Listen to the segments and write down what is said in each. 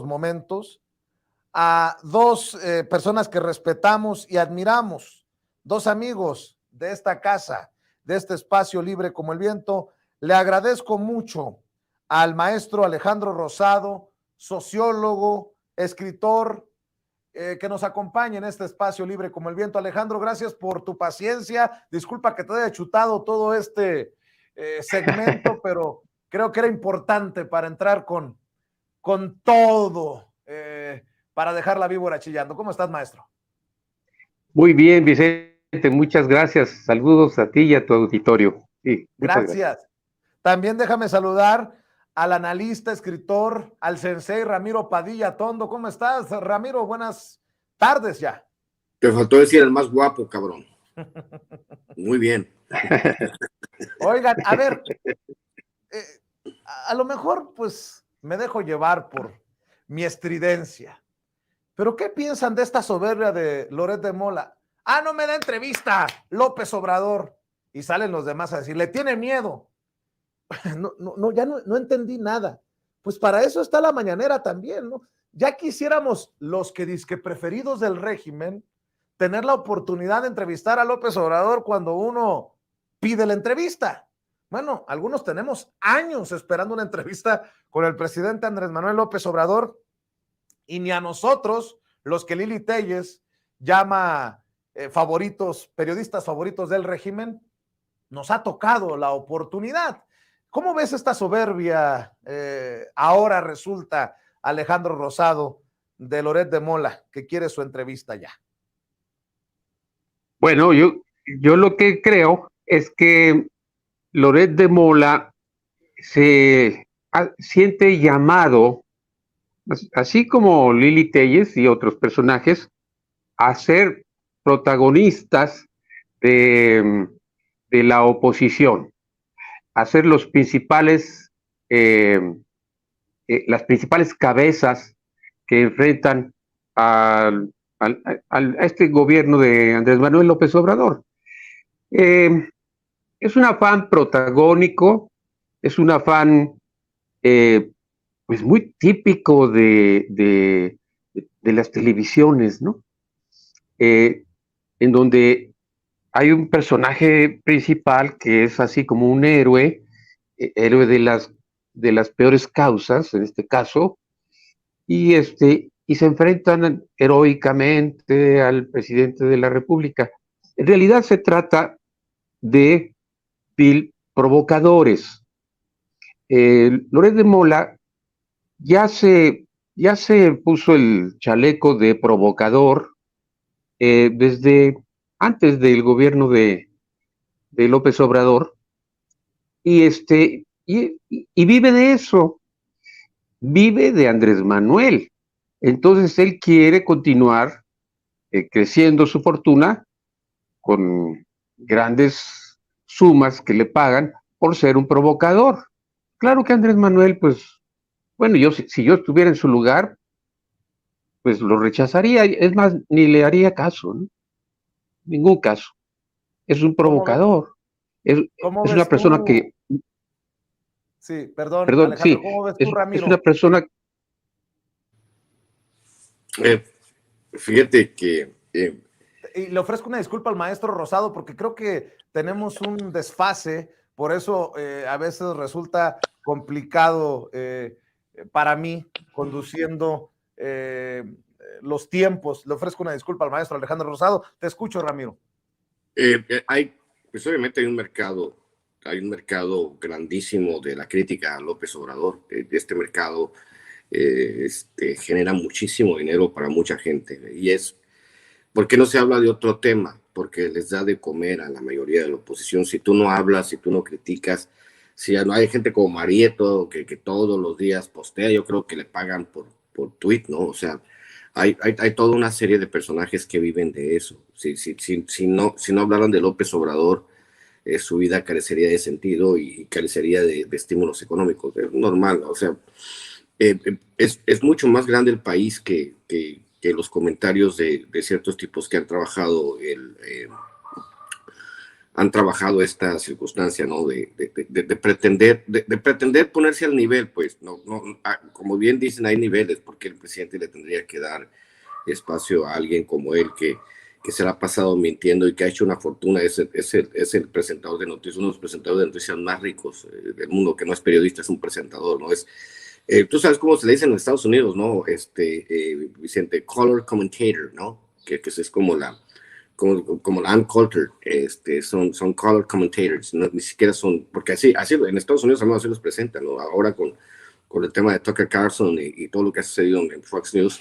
momentos, a dos personas que respetamos y admiramos, dos amigos de esta casa, de este espacio libre como el viento. Le agradezco mucho al maestro Alejandro Rosado, sociólogo, escritor, que nos acompaña en este espacio libre como el viento. Alejandro, gracias por tu paciencia. Disculpa que te haya chutado todo este segmento, pero creo que era importante para entrar con todo, para dejar la víbora chillando. ¿Cómo estás, maestro? Muy bien, Vicente, muchas gracias. Saludos a ti y a tu auditorio. Sí, muchas gracias. También déjame saludar al analista, escritor, al sensei Ramiro Padilla Tondo. ¿Cómo estás, Ramiro? Buenas tardes ya. Te faltó decir el más guapo, cabrón. Muy bien. Oigan, a ver, a lo mejor pues me dejo llevar por mi estridencia, pero ¿qué piensan de esta soberbia de Loret de Mola? Ah, no me da entrevista López Obrador. Y salen los demás a decir, le tiene miedo. Ya no entendí nada. Pues para eso está la mañanera también, ¿no? Ya quisiéramos los que dizque preferidos del régimen tener la oportunidad de entrevistar a López Obrador cuando uno pide la entrevista. Bueno, algunos tenemos años esperando una entrevista con el presidente Andrés Manuel López Obrador y ni a nosotros, los que Lili Téllez llama favoritos, periodistas favoritos del régimen, nos ha tocado la oportunidad. ¿Cómo ves esta soberbia? Ahora resulta Alejandro Rosado de Loret de Mola, que quiere su entrevista ya. Bueno, yo lo que creo es que Loret de Mola se siente llamado, así como Lili Téllez y otros personajes, a ser protagonistas de la oposición, a ser los principales, las principales cabezas que enfrentan a este gobierno de Andrés Manuel López Obrador. Es un afán protagónico, es un afán pues muy típico de las televisiones, ¿no? En donde hay un personaje principal que es así como un héroe, héroe de las peores causas, en este caso, y se enfrentan heroicamente al presidente de la República. En realidad se trata de provocadores. Loret de Mola ya se puso el chaleco de provocador desde antes del gobierno de López Obrador, y vive de eso, vive de Andrés Manuel. Entonces él quiere continuar creciendo su fortuna con grandes sumas que le pagan por ser un provocador. Claro que Andrés Manuel, pues, bueno, si yo estuviera en su lugar, pues lo rechazaría, es más, ni le haría caso, ¿no? Ningún caso. Es un provocador. Es una persona que... Sí, perdón, Alejandro, sí, ¿cómo ves tú, Ramiro? Es una persona... Fíjate que... Y le ofrezco una disculpa al maestro Rosado porque creo que tenemos un desfase, por eso a veces resulta complicado para mí conduciendo los tiempos. Le ofrezco una disculpa al maestro Alejandro Rosado. Te escucho, Ramiro. Pues obviamente hay un mercado grandísimo de la crítica a López Obrador. Este mercado genera muchísimo dinero para mucha gente, y es ¿por qué no se habla de otro tema? Porque les da de comer a la mayoría de la oposición. Si tú no hablas, si tú no criticas, si no hay gente como Marieto que todos los días postea, yo creo que le pagan por tweet, ¿no? O sea, hay toda una serie de personajes que viven de eso. Si no hablaran de López Obrador, su vida carecería de sentido y carecería de estímulos económicos. Es normal, o sea, es mucho más grande el país que los comentarios de ciertos tipos que han trabajado han trabajado esta circunstancia, ¿no? De pretender ponerse al nivel, pues, como bien dicen, hay niveles, porque el presidente le tendría que dar espacio a alguien como él que se la ha pasado mintiendo y que ha hecho una fortuna, es el presentador de noticias, uno de los presentadores de noticias más ricos del mundo, que no es periodista, es un presentador, ¿no? Tú sabes cómo se le dice en Estados Unidos, ¿no? Vicente, color commentator, ¿no? Que es como la uncultured, son color commentators, no, ni siquiera son, porque así en Estados Unidos además así los presentan, ¿no? Ahora con el tema de Tucker Carlson y todo lo que ha sucedido en Fox News.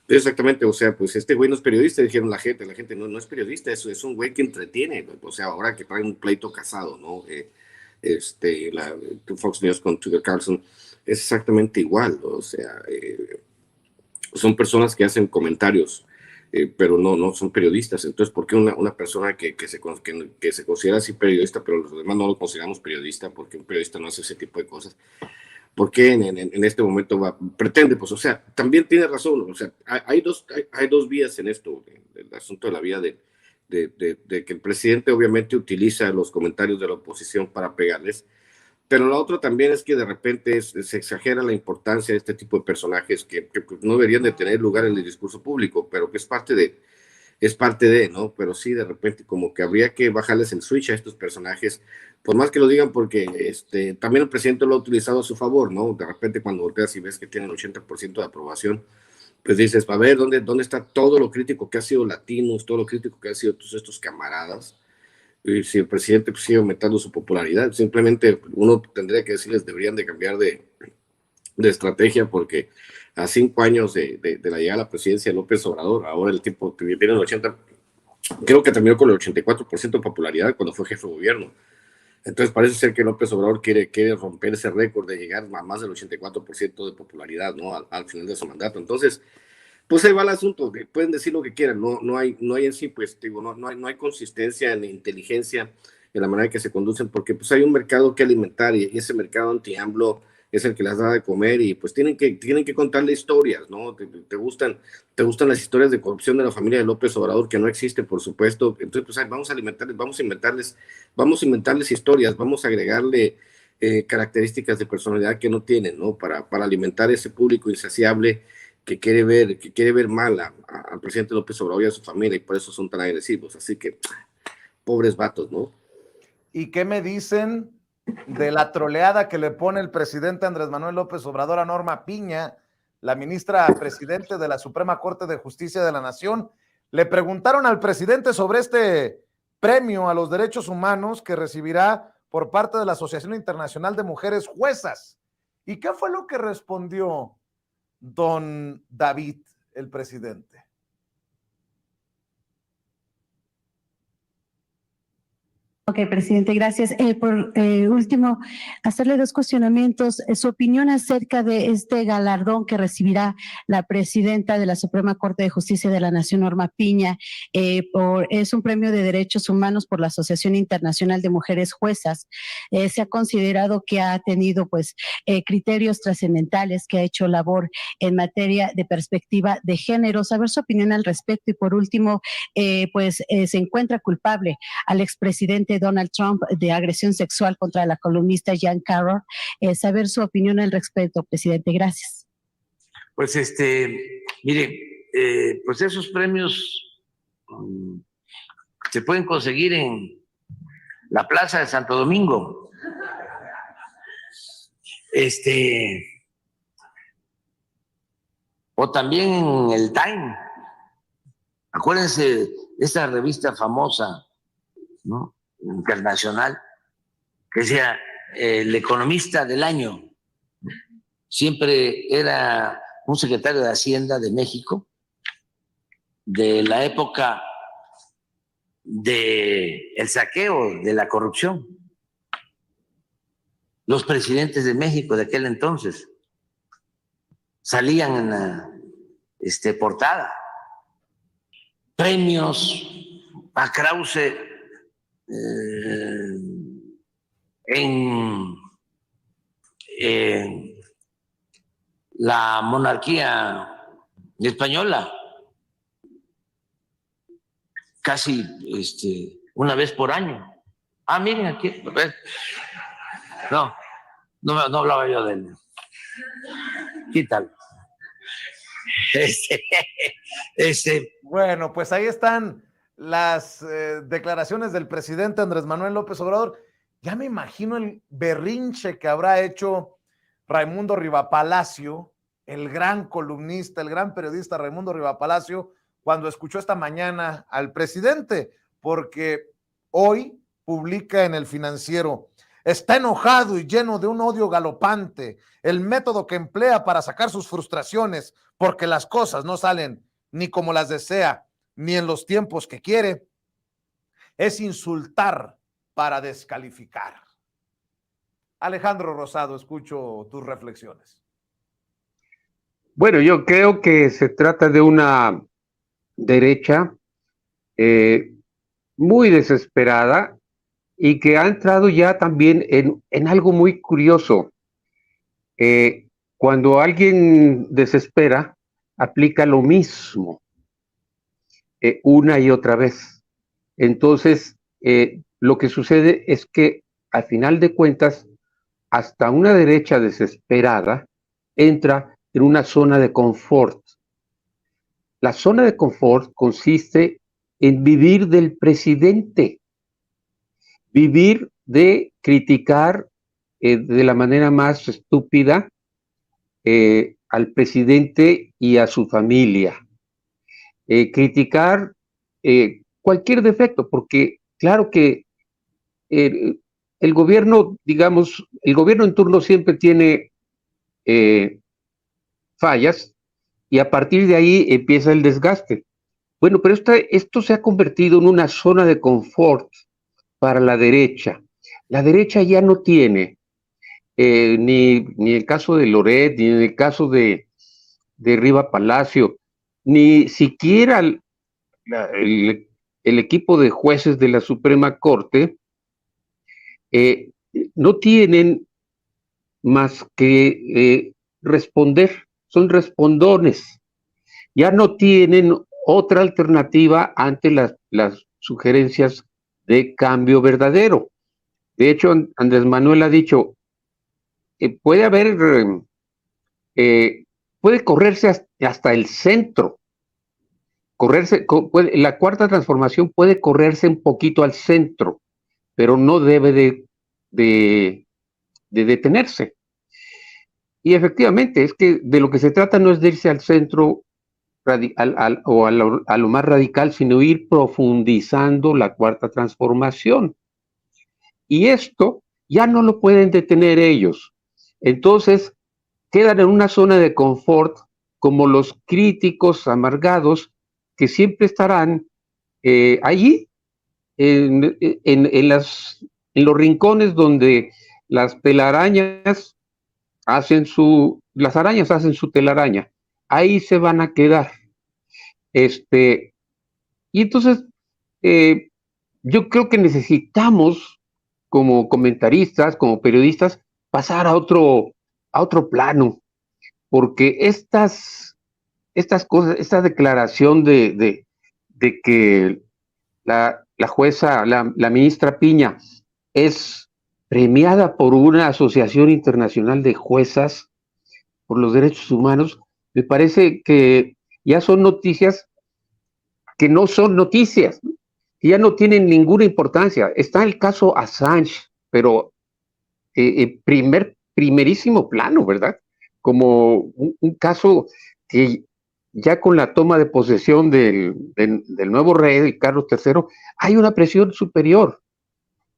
Exactamente, o sea, pues este güey no es periodista, dijeron la gente no es periodista, es un güey que entretiene, o sea, ahora que trae un pleito casado, ¿no? Fox News con Tucker Carlson es exactamente igual, o sea, son personas que hacen comentarios, pero no son periodistas. Entonces, ¿por qué una persona que se considera así periodista, pero los demás no lo consideramos periodista, porque un periodista no hace ese tipo de cosas? ¿Por qué en este momento pretende? Pues, o sea, también tiene razón, o sea, hay dos vías en esto, el asunto de la vía de que el presidente obviamente utiliza los comentarios de la oposición para pegarles, pero la otra también es que de repente se exagera la importancia de este tipo de personajes que no deberían de tener lugar en el discurso público, pero que es parte de, ¿no? Pero sí, de repente como que habría que bajarles el switch a estos personajes, por más que lo digan, porque también el presidente lo ha utilizado a su favor, ¿no? De repente cuando volteas y ves que tienen 80% de aprobación, pues dices, a ver, ¿dónde está todo lo crítico que ha sido Latinos, todo lo crítico que ha sido todos estos camaradas? Y si el presidente pues, sigue aumentando su popularidad, simplemente uno tendría que decirles, deberían de cambiar de estrategia, porque a 5 años de la llegada a la presidencia de López Obrador, ahora el tipo que tiene el 80, creo que terminó con el 84% de popularidad cuando fue jefe de gobierno. Entonces parece ser que López Obrador quiere romper ese récord de llegar a más del 84% de popularidad, ¿no? Al final de su mandato. Entonces, pues ahí va el asunto, que pueden decir lo que quieran, no hay en sí, pues digo, no hay consistencia ni inteligencia en la manera en que se conducen, porque pues hay un mercado que alimentar y ese mercado anti-AMLO es el que las da de comer y pues tienen que contarle historias, ¿no? Te gustan las historias de corrupción de la familia de López Obrador, que no existe, por supuesto. Entonces, pues ahí vamos a inventarles historias, vamos a agregarle características de personalidad que no tienen, ¿no? Para alimentar ese público insaciable que quiere ver mal al presidente López Obrador y a su familia, y por eso son tan agresivos. Así que, pobres vatos, ¿no? ¿Y qué me dicen de la troleada que le pone el presidente Andrés Manuel López Obrador a Norma Piña, la ministra presidente de la Suprema Corte de Justicia de la Nación? Le preguntaron al presidente sobre este premio a los derechos humanos que recibirá por parte de la Asociación Internacional de Mujeres Juezas. ¿Y qué fue lo que respondió don David, el presidente? Ok, presidente, gracias. Por último, hacerle 2 cuestionamientos. Su opinión acerca de este galardón que recibirá la presidenta de la Suprema Corte de Justicia de la Nación, Norma Piña, es un premio de derechos humanos por la Asociación Internacional de Mujeres Juezas. Se ha considerado que ha tenido pues criterios trascendentales, que ha hecho labor en materia de perspectiva de género. Saber su opinión al respecto. Y por último, se encuentra culpable al expresidente Donald Trump de agresión sexual contra la columnista Jan Carroll. Saber su opinión al respecto, presidente. Gracias. Pues mire, pues esos premios se pueden conseguir en la Plaza de Santo Domingo. O también en el Time. Acuérdense de esa revista famosa, ¿no?, internacional, que decía el economista del año. Siempre era un secretario de Hacienda de México, de la época del saqueo, de la corrupción. Los presidentes de México de aquel entonces salían en la portada. Premios a Krause en la monarquía española, casi una vez por año. Ah, miren aquí. No, no hablaba yo de él. Quítalo. Bueno, pues ahí están las declaraciones del presidente Andrés Manuel López Obrador. Ya me imagino el berrinche que habrá hecho Raimundo Rivapalacio, el gran columnista, el gran periodista Raimundo Rivapalacio, cuando escuchó esta mañana al presidente, porque hoy publica en El Financiero: está enojado y lleno de un odio galopante, el método que emplea para sacar sus frustraciones, porque las cosas no salen ni como las desea, ni en los tiempos que quiere, es insultar para descalificar. Alejandro Rosado, escucho tus reflexiones. Bueno, yo creo que se trata de una derecha muy desesperada y que ha entrado ya también en algo muy curioso. Cuando alguien desespera, aplica lo mismo una y otra vez. Entonces, lo que sucede es que al final de cuentas, hasta una derecha desesperada entra en una zona de confort. La zona de confort consiste en vivir del presidente, vivir de criticar de la manera más estúpida al presidente y a su familia, criticar cualquier defecto, porque claro que el gobierno, digamos, el gobierno en turno siempre tiene fallas y a partir de ahí empieza el desgaste. Bueno, pero esto se ha convertido en una zona de confort para la derecha. La derecha ya no tiene ni el caso de Loret, ni en el caso de Rivapalacio, ni siquiera el equipo de jueces de la Suprema Corte, no tienen más que responder, son respondones, ya no tienen otra alternativa ante las sugerencias de cambio verdadero. De hecho, Andrés Manuel ha dicho, puede haber, puede correrse hasta el centro, la cuarta transformación puede correrse un poquito al centro, pero no debe de detenerse. Y efectivamente, es que de lo que se trata no es de irse al centro o a lo más radical, sino ir profundizando la cuarta transformación. Y esto ya no lo pueden detener ellos. Entonces, quedan en una zona de confort como los críticos amargados que siempre estarán allí, en los rincones donde las telarañas las arañas hacen su telaraña, ahí se van a quedar. Y entonces, yo creo que necesitamos, como comentaristas, como periodistas, pasar a otro plano, porque estas cosas, esta declaración de que la jueza, la ministra Piña, es premiada por una asociación internacional de juezas por los derechos humanos, me parece que ya son noticias que no son noticias, que ya no tienen ninguna importancia. Está el caso Assange, pero primerísimo plano, ¿verdad? Como un caso que ya con la toma de posesión del nuevo rey, Carlos III, hay una presión superior.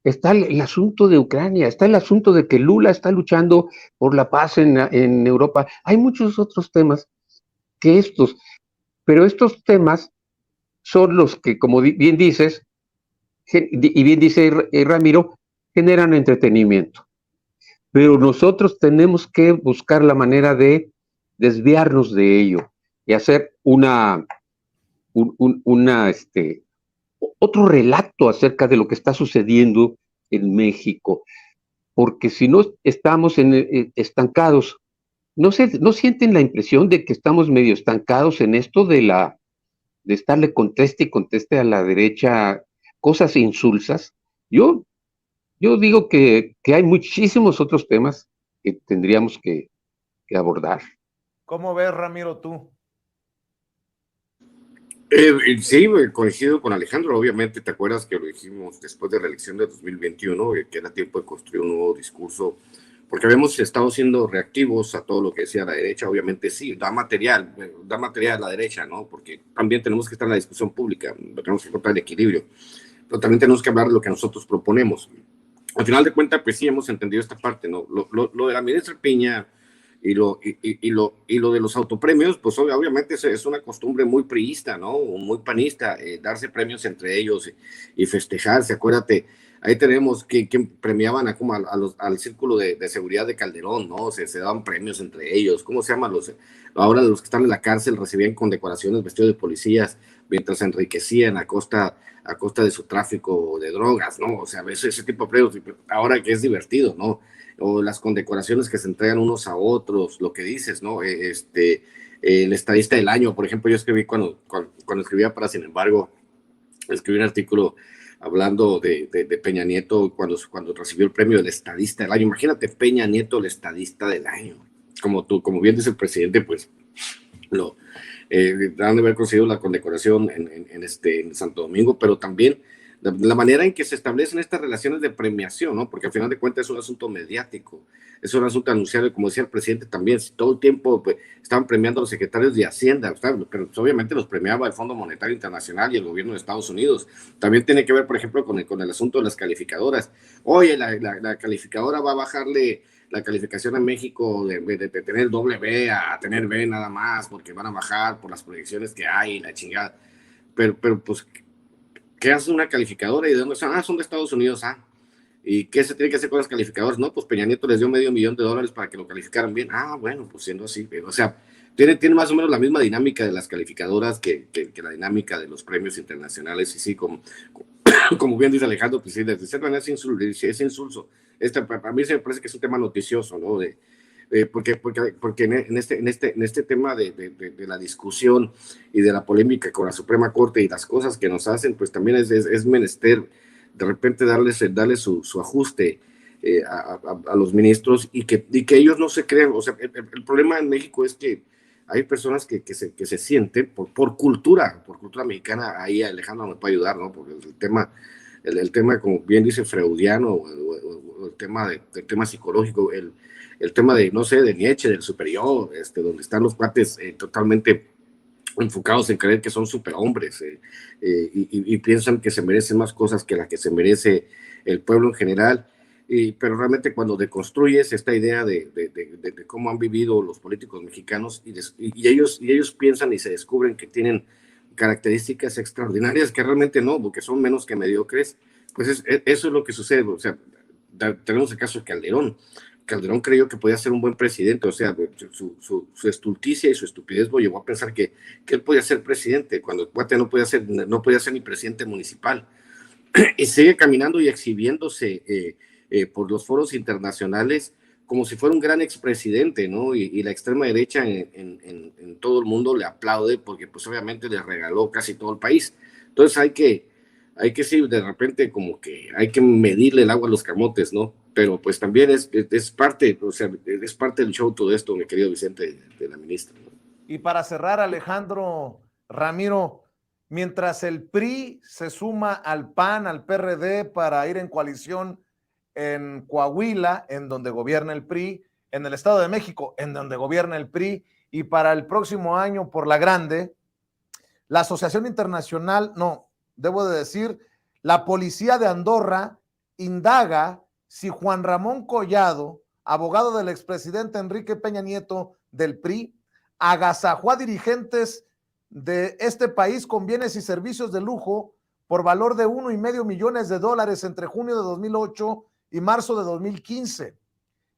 Está el asunto de Ucrania, está el asunto de que Lula está luchando por la paz en Europa. Hay muchos otros temas que estos, pero estos temas son los que, como bien dices, y bien dice Ramiro, generan entretenimiento. Pero nosotros tenemos que buscar la manera de desviarnos de ello y hacer otro relato acerca de lo que está sucediendo en México, porque si no estamos estancados, ¿no sienten la impresión de que estamos medio estancados en esto de estarle conteste y conteste a la derecha cosas insulsas? Yo Yo digo que hay muchísimos otros temas que tendríamos que abordar. ¿Cómo ves, Ramiro, tú? Sí, coincido con Alejandro. Obviamente, te acuerdas que lo dijimos después de la elección de 2021, que era tiempo de construir un nuevo discurso, porque habíamos estado siendo reactivos a todo lo que decía la derecha. Obviamente, sí, da material a la derecha, ¿no? Porque también tenemos que estar en la discusión pública, tenemos que encontrar el equilibrio, pero también tenemos que hablar de lo que nosotros proponemos. Al final de cuentas, pues sí, hemos entendido esta parte, ¿no? Lo de la ministra Piña y lo de los autopremios, pues obviamente es una costumbre muy priista, ¿no? Muy panista, darse premios entre ellos y festejarse. Acuérdate, ahí tenemos que premiaban al círculo de seguridad de Calderón, ¿no? Se daban premios entre ellos. ¿Cómo se llaman ahora los que están en la cárcel recibían condecoraciones vestidos de policías mientras se enriquecían a costa de su tráfico de drogas, ¿no? O sea, ese tipo de premios, ahora que es divertido, ¿no? O las condecoraciones que se entregan unos a otros, lo que dices, ¿no? El estadista del año, por ejemplo, yo escribí cuando escribía para Sin embargo, escribí un artículo hablando de Peña Nieto cuando recibió el premio del estadista del año. Imagínate Peña Nieto, el estadista del año. Como bien dice el presidente, pues han de haber conseguido la condecoración en Santo Domingo, pero también la manera en que se establecen estas relaciones de premiación, ¿no? Porque al final de cuentas es un asunto mediático, es un asunto anunciado, como decía el presidente también, si todo el tiempo pues, estaban premiando a los secretarios de Hacienda, ¿sabes? Pero pues, obviamente los premiaba el Fondo Monetario Internacional y el gobierno de Estados Unidos. También tiene que ver, por ejemplo, con el asunto de las calificadoras. Oye, la calificadora va a bajarle la calificación a México de tener doble B a tener B nada más, porque van a bajar por las proyecciones que hay, la chingada. Pero pues, ¿qué hace una calificadora y de dónde son? Son de Estados Unidos, ¿Y qué se tiene que hacer con las calificadoras? No, pues Peña Nieto les dio $500,000 para que lo calificaran bien. Bueno, pues siendo así, o sea, tiene más o menos la misma dinámica de las calificadoras que la dinámica de los premios internacionales, y sí, como bien dice Alejandro, pues sí, desde cierta manera es insulso. Para mí se me parece que es un tema noticioso, ¿no? Porque en este tema de la discusión y de la polémica con la Suprema Corte y las cosas que nos hacen, pues también es menester de repente darle su ajuste a los ministros y que ellos no se crean. O sea, el problema en México es que hay personas que se sienten por cultura mexicana. Ahí Alejandro me puede ayudar, ¿no? Porque el tema, como bien dice, freudiano, o el tema psicológico, el tema de, no sé, de Nietzsche, del superior, donde están los cuates totalmente enfocados en creer que son superhombres y piensan que se merecen más cosas que las que se merece el pueblo en general. Pero realmente cuando deconstruyes esta idea de cómo han vivido los políticos mexicanos y ellos piensan y se descubren que tienen características extraordinarias que realmente no, porque son menos que mediocres, pues eso es lo que sucede. O sea, tenemos el caso de Calderón. Calderón creyó que podía ser un buen presidente, o sea, su estulticia y su estupidez lo llevó a pensar que él podía ser presidente, cuando el cuate no podía ser ni presidente municipal. Y sigue caminando y exhibiéndose por los foros internacionales como si fuera un gran expresidente, ¿no? Y la extrema derecha en todo el mundo le aplaude porque pues obviamente le regaló casi todo el país. Entonces hay que sí, de repente como que hay que medirle el agua a los camotes, ¿no? Pero pues también es parte, o sea, es parte del show todo esto, mi querido Vicente, de la ministra, ¿no? Y para cerrar, Alejandro, Ramiro, mientras el PRI se suma al PAN, al PRD para ir en coalición en Coahuila, en donde gobierna el PRI, en el Estado de México, en donde gobierna el PRI, y para el próximo año por la grande, la Asociación Internacional, no, debo de decir, la Policía de Andorra indaga si Juan Ramón Collado, abogado del expresidente Enrique Peña Nieto del PRI, agasajó a dirigentes de este país con bienes y servicios de lujo por valor de $1.5 millones entre junio de 2008 y marzo de 2015.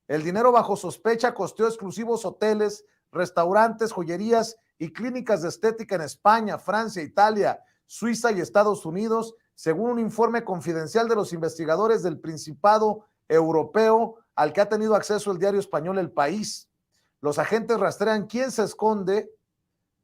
El dinero bajo sospecha costeó exclusivos hoteles, restaurantes, joyerías y clínicas de estética en España, Francia, Italia, Suiza y Estados Unidos, según un informe confidencial de los investigadores del Principado Europeo al que ha tenido acceso el diario español El País. Los agentes rastrean quién se esconde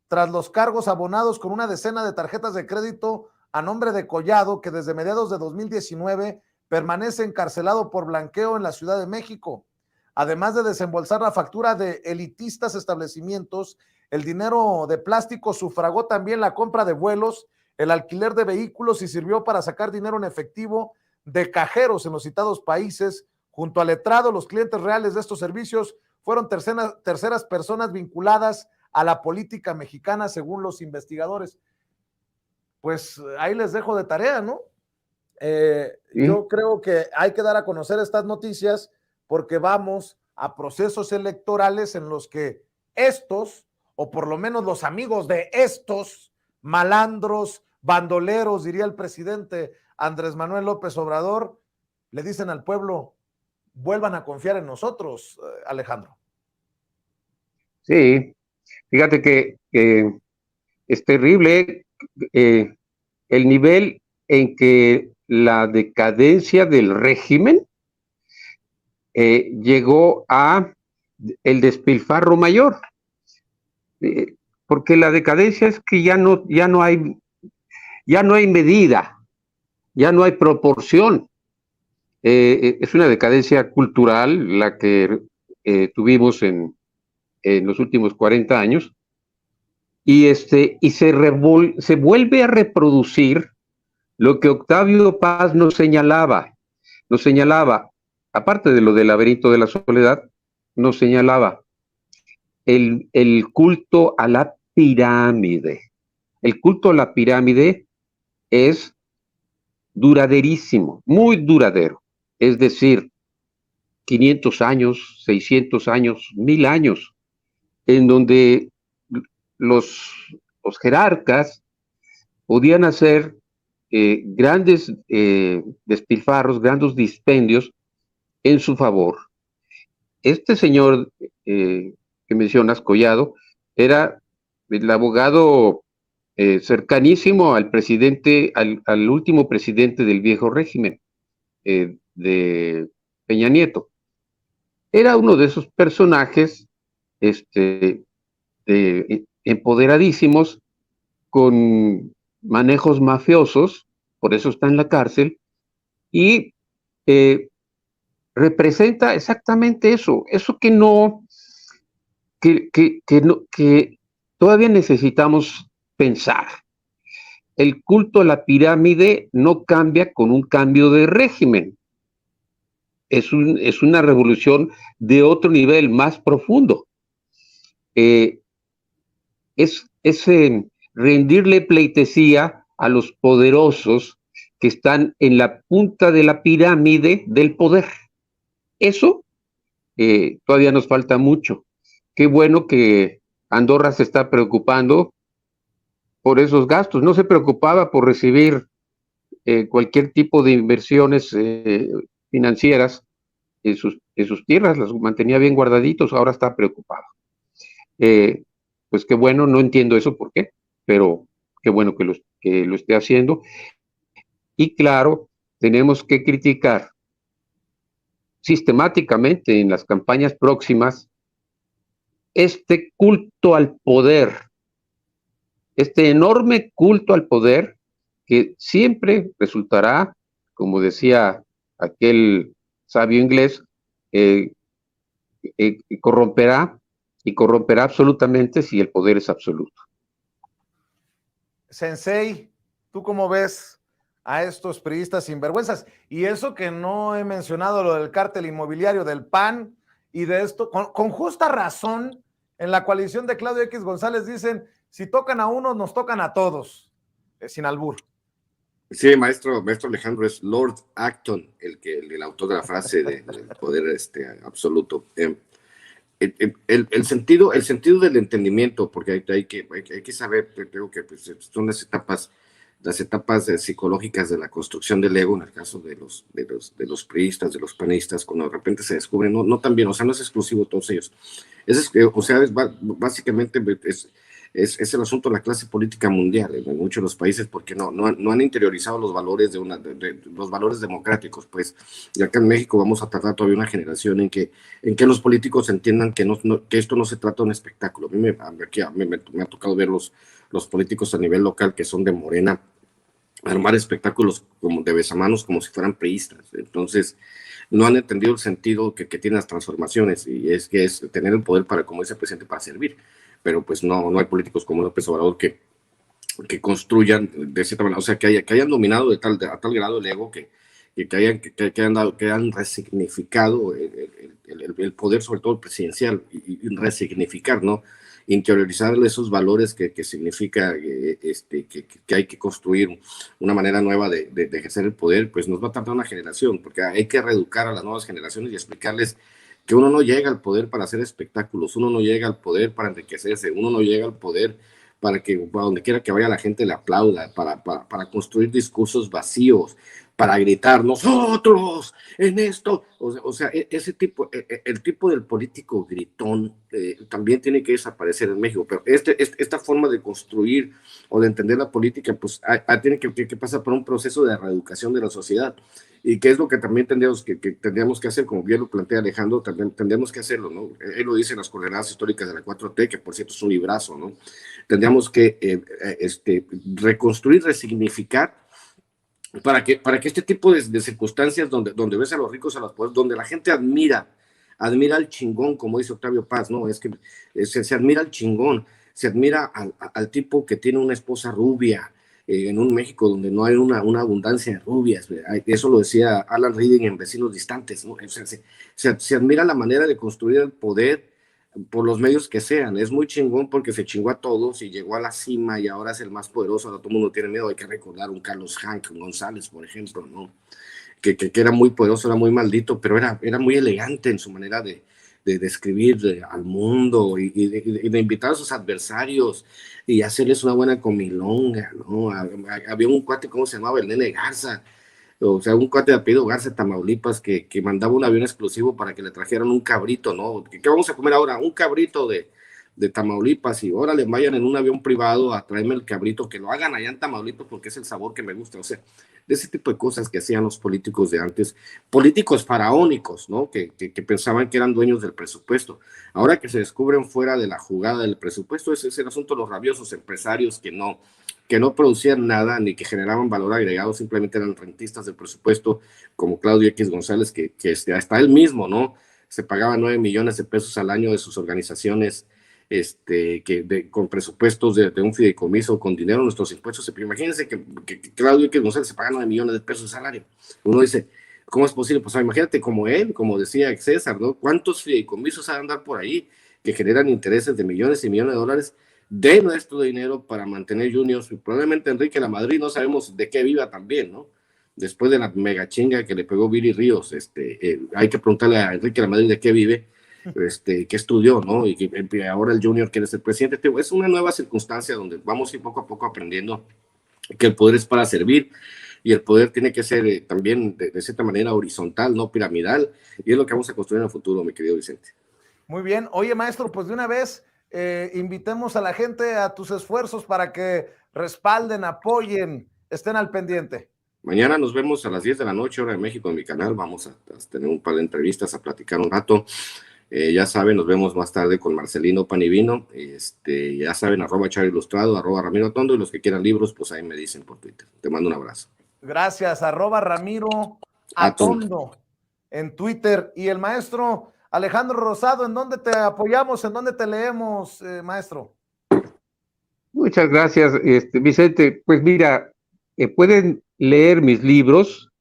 tras los cargos abonados con una decena de tarjetas de crédito a nombre de Collado, que desde mediados de 2019 permanece encarcelado por blanqueo en la Ciudad de México. Además de desembolsar la factura de elitistas establecimientos, el dinero de plástico sufragó también la compra de vuelos, el alquiler de vehículos y sirvió para sacar dinero en efectivo de cajeros en los citados países. Junto al letrado, los clientes reales de estos servicios fueron terceras personas vinculadas a la política mexicana, según los investigadores. Pues ahí les dejo de tarea, ¿no? Yo creo que hay que dar a conocer estas noticias porque vamos a procesos electorales en los que estos, o por lo menos los amigos de estos malandros, bandoleros, diría el presidente Andrés Manuel López Obrador, le dicen al pueblo, vuelvan a confiar en nosotros, Alejandro. Sí, fíjate que es terrible el nivel en que la decadencia del régimen llegó a el despilfarro mayor, porque la decadencia es que ya no hay medida, ya no hay proporción. Es una decadencia cultural la que tuvimos en los últimos 40 años, y se vuelve a reproducir lo que Octavio Paz nos señalaba, aparte de lo del laberinto de la soledad, nos señalaba el culto a la pirámide. El culto a la pirámide es duraderísimo, muy duradero, es decir, 500 años, 600 años, 1000 años, en donde los jerarcas podían hacer grandes despilfarros, grandes dispendios en su favor. Este señor que mencionas, Collado, era el abogado cercanísimo al presidente, al último presidente del viejo régimen, de Peña Nieto. Era uno de esos personajes empoderadísimos, con manejos mafiosos, por eso está en la cárcel, y representa exactamente eso que todavía necesitamos pensar. El culto a la pirámide no cambia con un cambio de régimen. Es una revolución de otro nivel, más profundo. Es rendirle pleitesía a los poderosos que están en la punta de la pirámide del poder. Eso todavía nos falta mucho. Qué bueno que Andorra se está preocupando por esos gastos. No se preocupaba por recibir cualquier tipo de inversiones financieras en sus tierras, las mantenía bien guardaditos, ahora está preocupado. Pues qué bueno, no entiendo eso por qué, pero qué bueno que lo esté haciendo. Y claro, tenemos que criticar sistemáticamente en las campañas próximas este culto al poder, este enorme culto al poder que siempre resultará, como decía aquel sabio inglés, corromperá absolutamente si el poder es absoluto. Sensei, ¿tú cómo ves a estos priistas sinvergüenzas? Y eso que no he mencionado lo del cártel inmobiliario del PAN y de esto, con justa razón, en la coalición de Claudio X González dicen, si tocan a unos, nos tocan a todos, sin albur. Sí, maestro Alejandro, es Lord Acton el autor de la frase del poder absoluto. El sentido del entendimiento, porque hay que saber, creo que pues, son las etapas psicológicas de la construcción del ego, en el caso de los priistas, de los panistas, cuando de repente se descubren, no tan bien, o sea, no es exclusivo de todos ellos. Básicamente es el asunto de la clase política mundial en muchos de los países, porque no han interiorizado los valores los valores democráticos, pues. Y acá en México vamos a tardar todavía una generación en que los políticos entiendan que esto no se trata de un espectáculo. A mí me ha tocado ver los políticos a nivel local que son de Morena, armar espectáculos como de besamanos como si fueran priistas. Entonces, no han entendido el sentido que tienen las transformaciones, y es que es tener el poder para, como dice el presidente, para servir. Pero pues no hay políticos como López Obrador que construyan de cierta manera, o sea, que hayan dominado a tal grado el ego que hayan resignificado el poder, sobre todo el presidencial, y resignificar, ¿no? Interiorizar esos valores que significa que hay que construir una manera nueva de ejercer el poder. Pues nos va a tardar una generación, porque hay que reeducar a las nuevas generaciones y explicarles que uno no llega al poder para hacer espectáculos, uno no llega al poder para enriquecerse, uno no llega al poder para que para donde quiera que vaya la gente le aplauda, para construir discursos vacíos, para gritar nosotros en esto. O sea, ese tipo, el tipo del político gritón también tiene que desaparecer en México. Pero esta forma de construir o de entender la política, pues tiene que pasar por un proceso de reeducación de la sociedad. Y que es lo que también tendríamos que hacer, como bien lo plantea Alejandro, también tendríamos que hacerlo, ¿no? Él lo dice en las coordenadas históricas de la 4T, que por cierto es un librazo, ¿no? Tendríamos que reconstruir, resignificar, para que este tipo de circunstancias donde ves a los ricos, a los pobres, donde la gente admira al chingón, como dice Octavio Paz, ¿no? Es que se admira al chingón, se admira al tipo que tiene una esposa rubia, en un México donde no hay una abundancia de rubias. Eso lo decía Alan Reading en Vecinos Distantes, ¿no? O sea, se admira la manera de construir el poder por los medios que sean. Es muy chingón porque se chingó a todos y llegó a la cima y ahora es el más poderoso, ahora todo el mundo tiene miedo. Hay que recordar un Carlos Hank González, por ejemplo, ¿no? Que era muy poderoso, era muy maldito, pero era muy elegante en su manera de describir al mundo y de invitar a sus adversarios y hacerles una buena comilonga, ¿no? Había un cuate, ¿cómo se llamaba? El Nene Garza, o sea, un cuate de apellido Garza, Tamaulipas, que mandaba un avión exclusivo para que le trajeran un cabrito, ¿no? ¿Qué vamos a comer ahora? Un cabrito de Tamaulipas, y órale, vayan en un avión privado a traerme el cabrito, que lo hagan allá en Tamaulipas porque es el sabor que me gusta. O sea, de ese tipo de cosas que hacían los políticos de antes, políticos faraónicos, ¿no? Que pensaban que eran dueños del presupuesto. Ahora que se descubren fuera de la jugada del presupuesto, ese es el asunto de los rabiosos empresarios que no producían nada ni que generaban valor agregado, simplemente eran rentistas del presupuesto, como Claudio X González, que hasta él mismo, ¿no? Se pagaba 9 millones de pesos al año de sus organizaciones, con presupuestos de un fideicomiso, con dinero de nuestros impuestos. Pero imagínense que Claudio X González se paga 9 millones de pesos de salario. Uno dice, ¿cómo es posible? Pues imagínate como él, como decía César, ¿no? ¿Cuántos fideicomisos han de andar por ahí que generan intereses de millones y millones de dólares de nuestro dinero para mantener juniors? Y probablemente Enrique Lamadrid, no sabemos de qué viva también, ¿no? Después de la mega chinga que le pegó Viri Ríos, hay que preguntarle a Enrique Lamadrid de qué vive, qué estudió, ¿no? Y que ahora el junior quiere ser presidente. Es una nueva circunstancia donde vamos a ir poco a poco aprendiendo que el poder es para servir, y el poder tiene que ser también de cierta manera horizontal, no piramidal, y es lo que vamos a construir en el futuro, mi querido Vicente. Muy bien. Oye, maestro, pues de una vez invitemos a la gente a tus esfuerzos para que respalden, apoyen, estén al pendiente. Mañana nos vemos a las 10 de la noche, hora de México, en mi canal. Vamos a tener un par de entrevistas, a platicar un rato. Ya saben, nos vemos más tarde con Marcelino Panivino. Ya saben, @Charo Ilustrado, @Ramiro Tondo, y los que quieran libros, pues ahí me dicen por Twitter. Te mando un abrazo. Gracias, @Ramiro Atondo en Twitter. Y el maestro Alejandro Rosado, ¿en dónde te apoyamos? ¿En dónde te leemos, maestro? Muchas gracias, Vicente. Pues mira, pueden leer mis libros,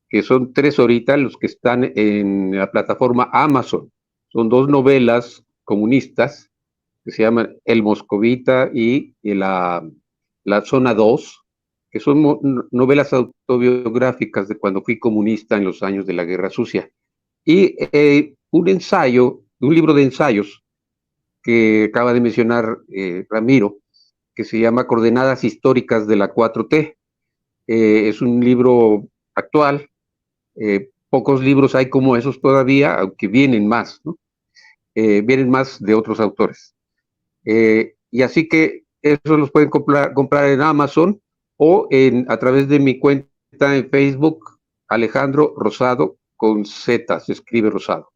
que son 3 ahorita, los que están en la plataforma Amazon. Son 2 novelas comunistas que se llaman El Moscovita y la Zona 2, que son novelas autobiográficas de cuando fui comunista en los años de la Guerra Sucia. Y un libro de ensayos que acaba de mencionar Ramiro, que se llama Coordenadas Históricas de la 4T. Es un libro actual. Pocos libros hay como esos todavía, aunque vienen más, ¿no? Vienen más de otros autores. Y así que esos los pueden comprar en Amazon o a través de mi cuenta en Facebook, Alejandro Rosado, con Z, se escribe Rosado.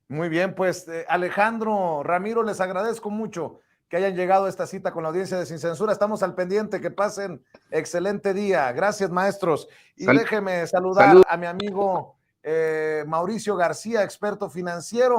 Muy bien, pues Alejandro, Ramiro, les agradezco mucho que hayan llegado a esta cita con la audiencia de Sin Censura. Estamos al pendiente, que pasen excelente día. Gracias, maestros. Y déjeme saludar a mi amigo Mauricio García, experto financiero.